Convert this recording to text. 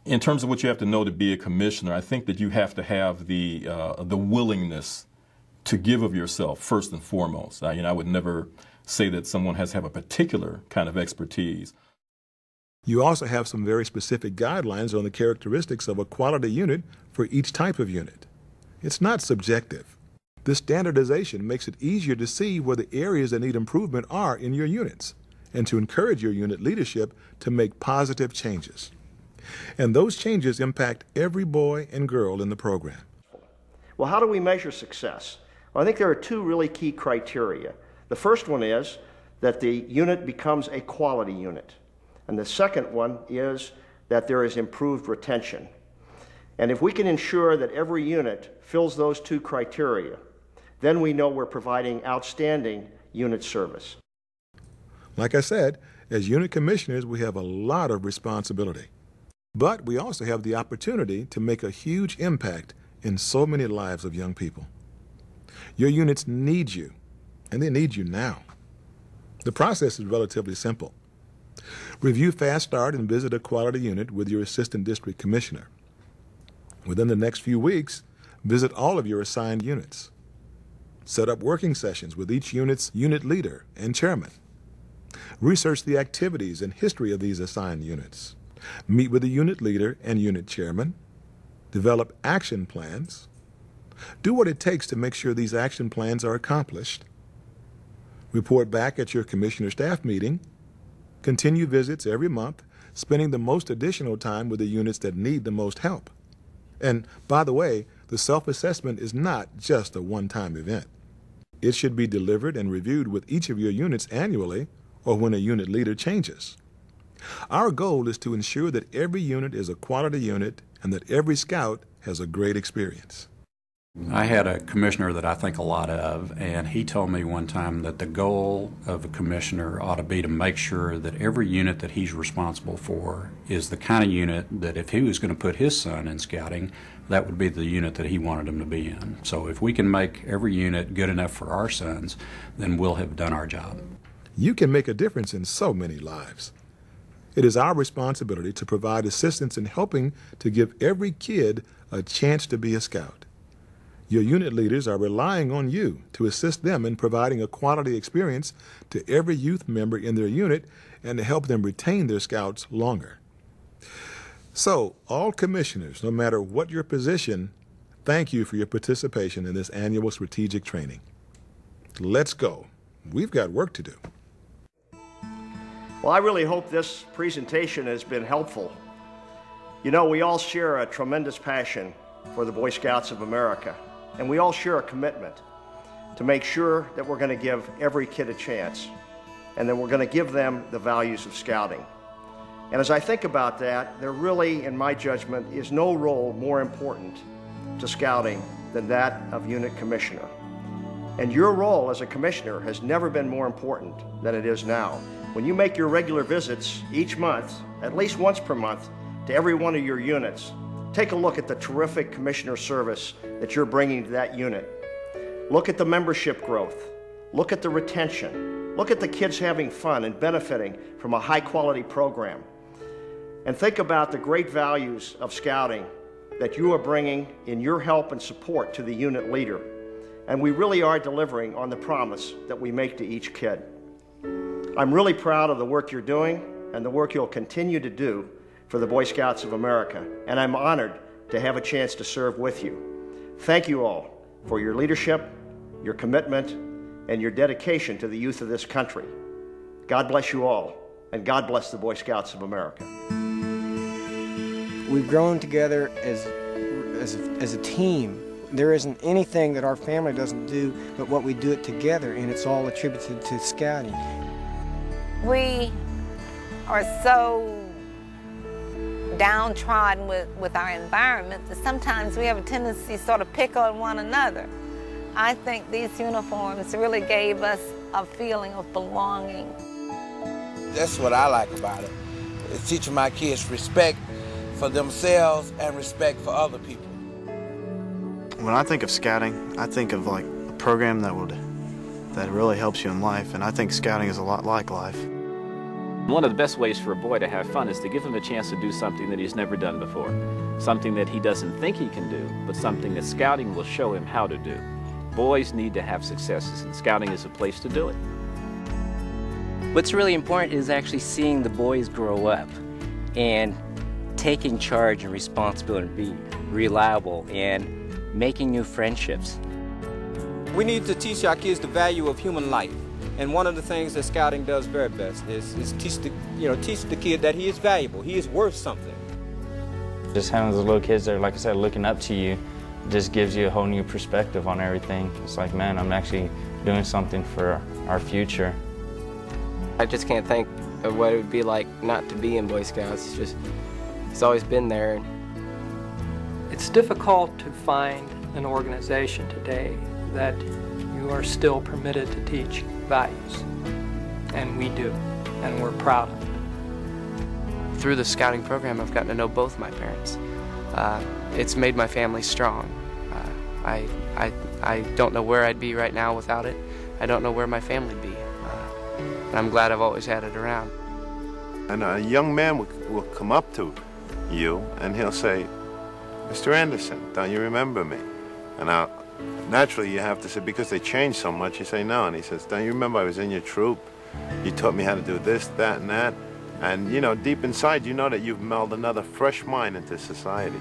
In terms of what you have to know to be a commissioner, I think that you have to have the willingness to give of yourself first and foremost. I would never say that someone has to have a particular kind of expertise. You also have some very specific guidelines on the characteristics of a quality unit for each type of unit. It's not subjective. This standardization makes it easier to see where the areas that need improvement are in your units and to encourage your unit leadership to make positive changes. And those changes impact every boy and girl in the program. Well, how do we measure success? Well, I think there are two really key criteria. The first one is that the unit becomes a quality unit. And the second one is that there is improved retention. And if we can ensure that every unit fills those two criteria, then we know we're providing outstanding unit service. Like I said, as unit commissioners, we have a lot of responsibility. But we also have the opportunity to make a huge impact in so many lives of young people. Your units need you, and they need you now. The process is relatively simple. Review Fast Start and visit a quality unit with your Assistant District Commissioner. Within the next few weeks, visit all of your assigned units. Set up working sessions with each unit's unit leader and chairman. Research the activities and history of these assigned units. Meet with the unit leader and unit chairman. Develop action plans. Do what it takes to make sure these action plans are accomplished. Report back at your commissioner staff meeting. Continue visits every month, spending the most additional time with the units that need the most help. And by the way, the self-assessment is not just a one-time event. It should be delivered and reviewed with each of your units annually or when a unit leader changes. Our goal is to ensure that every unit is a quality unit and that every scout has a great experience. I had a commissioner that I think a lot of, and he told me one time that the goal of a commissioner ought to be to make sure that every unit that he's responsible for is the kind of unit that if he was going to put his son in scouting, that would be the unit that he wanted him to be in. So if we can make every unit good enough for our sons, then we'll have done our job. You can make a difference in so many lives. It is our responsibility to provide assistance in helping to give every kid a chance to be a scout. Your unit leaders are relying on you to assist them in providing a quality experience to every youth member in their unit and to help them retain their scouts longer. So, all commissioners, no matter what your position, thank you for your participation in this annual strategic training. Let's go. We've got work to do. Well, I really hope this presentation has been helpful. You know, we all share a tremendous passion for the Boy Scouts of America, and we all share a commitment to make sure that we're going to give every kid a chance, and that we're going to give them the values of scouting. And as I think about that, there really, in my judgment, is no role more important to scouting than that of unit commissioner. And your role as a commissioner has never been more important than it is now. When you make your regular visits each month, at least once per month, to every one of your units, take a look at the terrific commissioner service that you're bringing to that unit. Look at the membership growth. Look at the retention. Look at the kids having fun and benefiting from a high-quality program. And think about the great values of scouting that you are bringing in your help and support to the unit leader. And we really are delivering on the promise that we make to each kid. I'm really proud of the work you're doing and the work you'll continue to do for the Boy Scouts of America, and I'm honored to have a chance to serve with you. Thank you all for your leadership, your commitment, and your dedication to the youth of this country. God bless you all, and God bless the Boy Scouts of America. We've grown together as a team. There isn't anything that our family doesn't do, but what we do it together, and it's all attributed to scouting. We are so downtrodden with our environment that sometimes we have a tendency to sort of pick on one another. I think these uniforms really gave us a feeling of belonging. That's what I like about it. It's teaching my kids respect for themselves and respect for other people. When I think of scouting, I think of like a program that really helps you in life, and I think scouting is a lot like life. One of the best ways for a boy to have fun is to give him a chance to do something that he's never done before. Something that he doesn't think he can do, but something that scouting will show him how to do. Boys need to have successes, and scouting is a place to do it. What's really important is actually seeing the boys grow up and taking charge and responsibility and being reliable and making new friendships. We need to teach our kids the value of human life. And one of the things that scouting does very best is teach the kid that he is valuable, he is worth something. Just having those little kids that are, like I said, looking up to you, just gives you a whole new perspective on everything. It's like, man, I'm actually doing something for our future. I just can't think of what it would be like not to be in Boy Scouts. It's always been there. It's difficult to find an organization today that you are still permitted to teach values, and we do, and we're proud of it. Through the scouting program, I've gotten to know both my parents. It's made my family strong. I don't know where I'd be right now without it. I don't know where my family would be. And I'm glad I've always had it around. And a young man will come up to you and he'll say, "Mr. Anderson, don't you remember me?" And naturally you have to say, because they change so much, you say no. And he says, "Don't you remember I was in your troop? You taught me how to do this, that, and that." And, you know, deep inside, you know that you've melded another fresh mind into society.